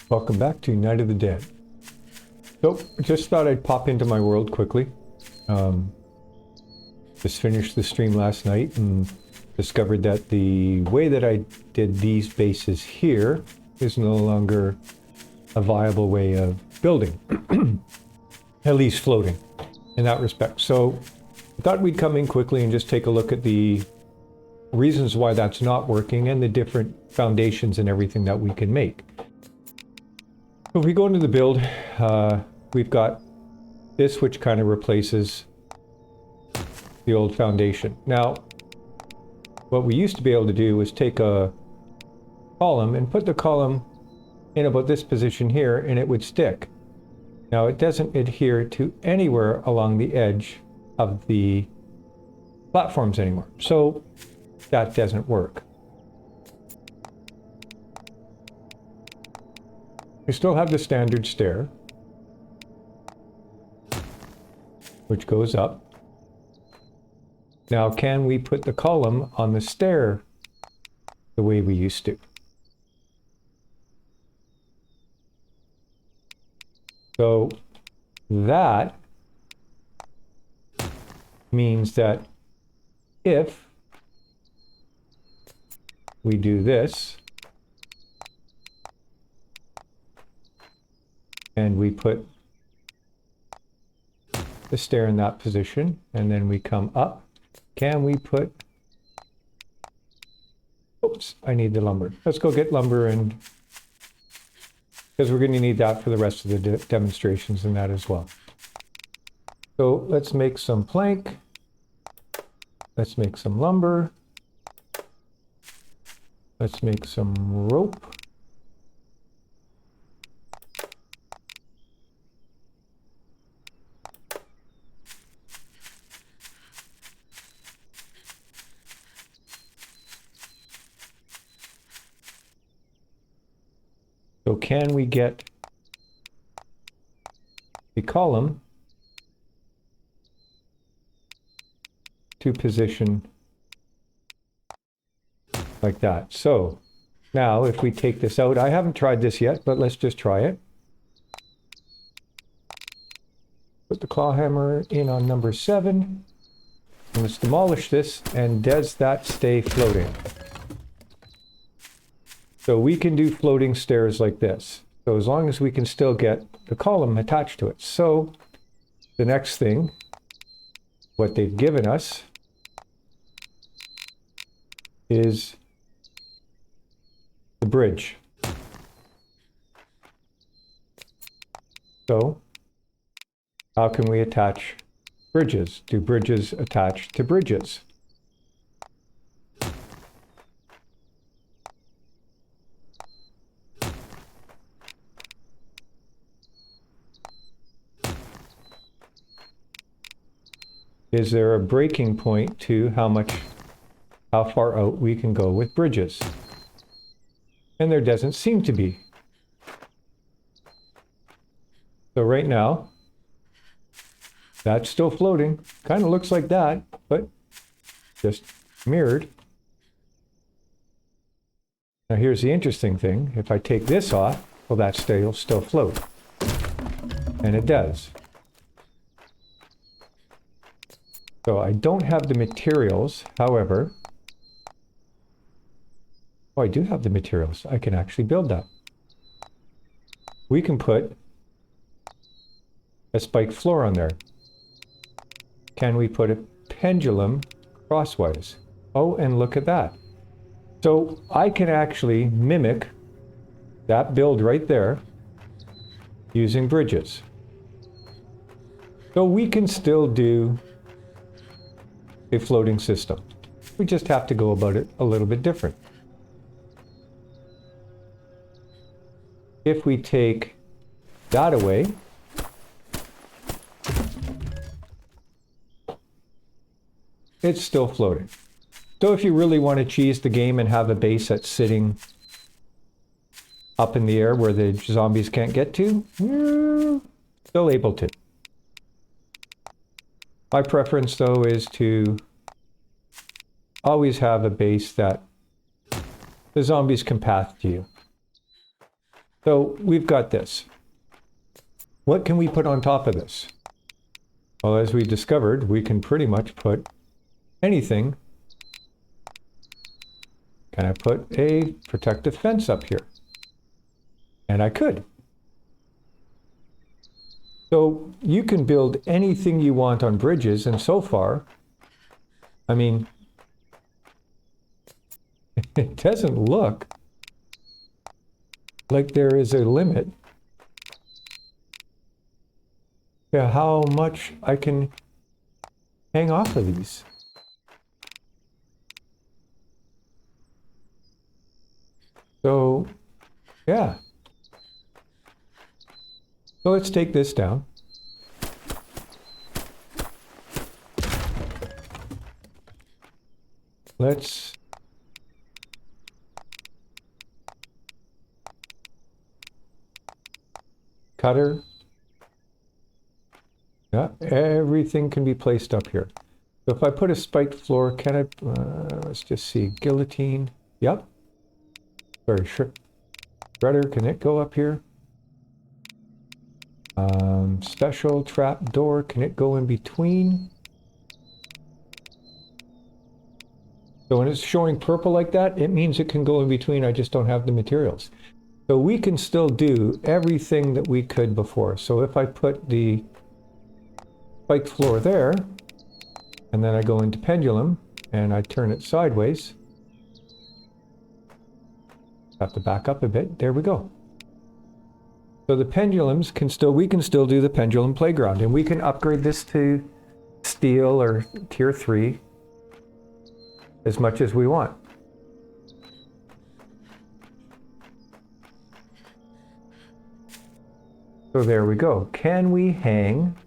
Welcome back to Night of the Dead. So, just thought I'd pop into my world quickly. Just finished the stream last night and discovered that the way that I did these bases here is no longer a viable way of building. At least floating in that respect. So, I thought we'd come in quickly and just take a look at the reasons why that's not working and the different foundations and everything that we can make. If we go into the build, we've got this, which kind of replaces the old foundation. Now, what we used to be able to do was take a column and put the column in about this position here, and it would stick. Now, it doesn't adhere to anywhere along the edge of the platforms anymore. So that doesn't work. We still have the standard stair, which goes up. Now, can we put the column on the stair the way we used to? So that means that if we do this, and we put the stair in that position, and then we come up. Can we put... Oops, I need the lumber. Let's go get lumber, and because we're going to need that for the rest of the demonstrations and that as well. So let's make some plank. Let's make some lumber. Let's make some rope. So can we get a column to position like that? So now if we take this out, I haven't tried this yet, but let's just try it. Put the claw hammer in on number 7. And let's demolish this, and does that stay floating? So we can do floating stairs like this. So as long as we can still get the column attached to it. So the next thing, what they've given us is the bridge. So how can we attach bridges? Do bridges attach to bridges? Is there a breaking point to how far out we can go with bridges? And there doesn't seem to be. So right now, that's still floating. Kind of looks like that, but just mirrored. Now here's the interesting thing. If I take this off, well, that still float. And it does. So I don't have the materials, however, oh, I do have the materials. I can actually build that. We can put a spiked floor on there. Can we put a pendulum crosswise? Oh, and look at that. So I can actually mimic that build right there using bridges. So we can still do a floating system. We just have to go about it a little bit different. If we take that away, it's still floating. So if you really want to cheese the game and have a base that's sitting up in the air where the zombies can't get to, you're still able to. My preference, though, is to always have a base that the zombies can path to you. So we've got this. What can we put on top of this? Well, as we discovered, we can pretty much put anything. Can I put a protective fence up here? And I could. So you can build anything you want on bridges, and so far, I mean, it doesn't look like there is a limit to how much I can hang off of these. So, yeah. So let's take this down. Let's cutter. Yeah, everything can be placed up here. So if I put a spiked floor, can I, let's just see, guillotine. Yep. Sorry, shredder, can it go up here? Special trap door, can it go in between? So when it's showing purple like that, it means it can go in between. I just don't have the materials. So we can still do everything that we could before. So if I put the spiked floor there, and then I go into pendulum, and I turn it sideways. Have to back up a bit. There we go. So the pendulums can still, we can still do the pendulum playground, and we can upgrade this to steel or tier 3 as much as we want. So there we go. Can we hang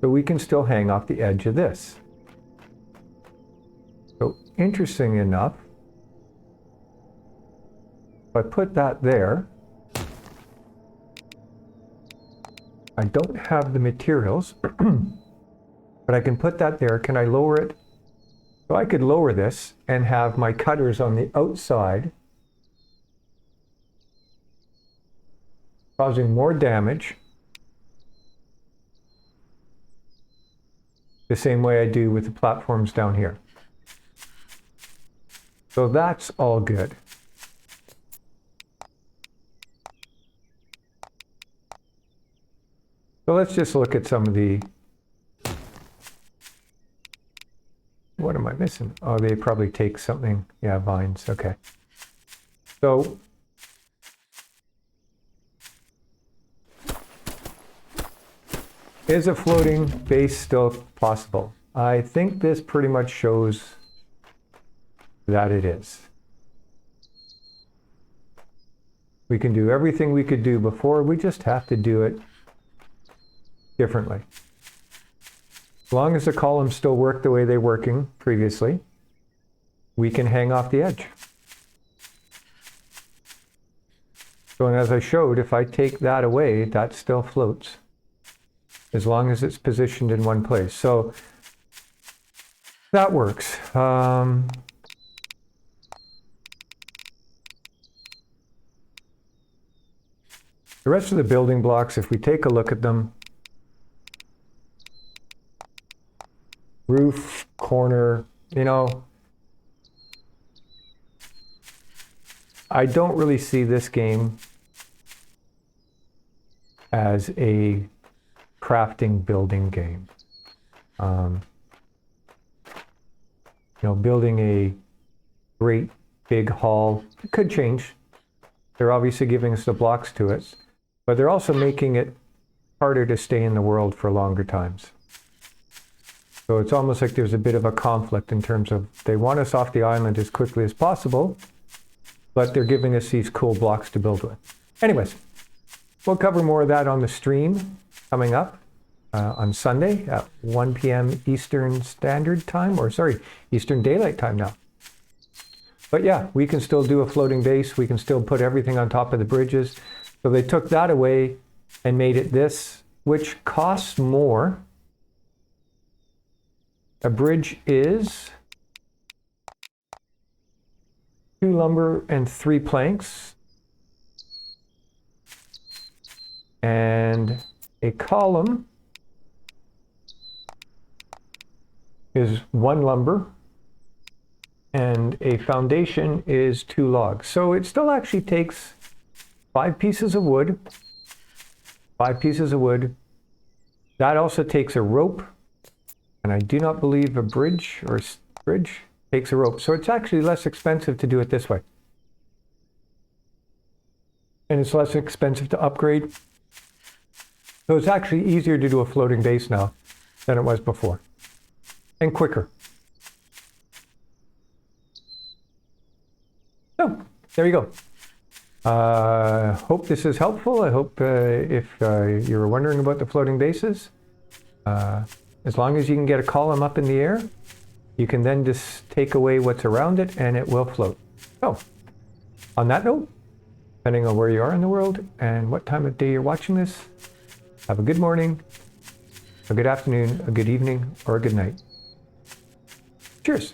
so we can still hang off the edge of this. So interesting enough, if I put that there, I don't have the materials, but I can put that there. Can I lower it? So I could lower this and have my cutters on the outside, causing more damage. The same way I do with the platforms down here. So that's all good. So let's just look at some of the, what am I missing? Oh, they probably take something. Yeah, vines, okay. So is a floating base still possible? I think this pretty much shows that it is. We can do everything we could do before, we just have to do it differently. As long as the columns still work the way they're working previously, we can hang off the edge. So, and as I showed, if I take that away, that still floats, as long as it's positioned in one place. So that works. The rest of the building blocks, if we take a look at them, roof, corner, you know, I don't really see this game as a crafting building game. You know, building a great big hall, it could change. They're obviously giving us the blocks to it, but they're also making it harder to stay in the world for longer times. So it's almost like there's a bit of a conflict in terms of they want us off the island as quickly as possible, but they're giving us these cool blocks to build with. Anyways, we'll cover more of that on the stream coming up on Sunday at 1 p.m. Eastern Standard Time, or sorry, Eastern Daylight Time now. But yeah, we can still do a floating base. We can still put everything on top of the bridges. So they took that away and made it this, which costs more. A bridge is 2 lumber and 3 planks. And a column is 1 lumber. And a foundation is 2 logs. So it still actually takes 5 pieces of wood. 5 pieces of wood. That also takes a rope. And I do not believe a bridge takes a rope. So it's actually less expensive to do it this way. And it's less expensive to upgrade. So it's actually easier to do a floating base now than it was before. And quicker. So, there you go. Hope this is helpful. I hope if you were wondering about the floating bases, as long as you can get a column up in the air, you can then just take away what's around it and it will float. So, on that note, depending on where you are in the world and what time of day you're watching this, have a good morning, a good afternoon, a good evening, or a good night. Cheers.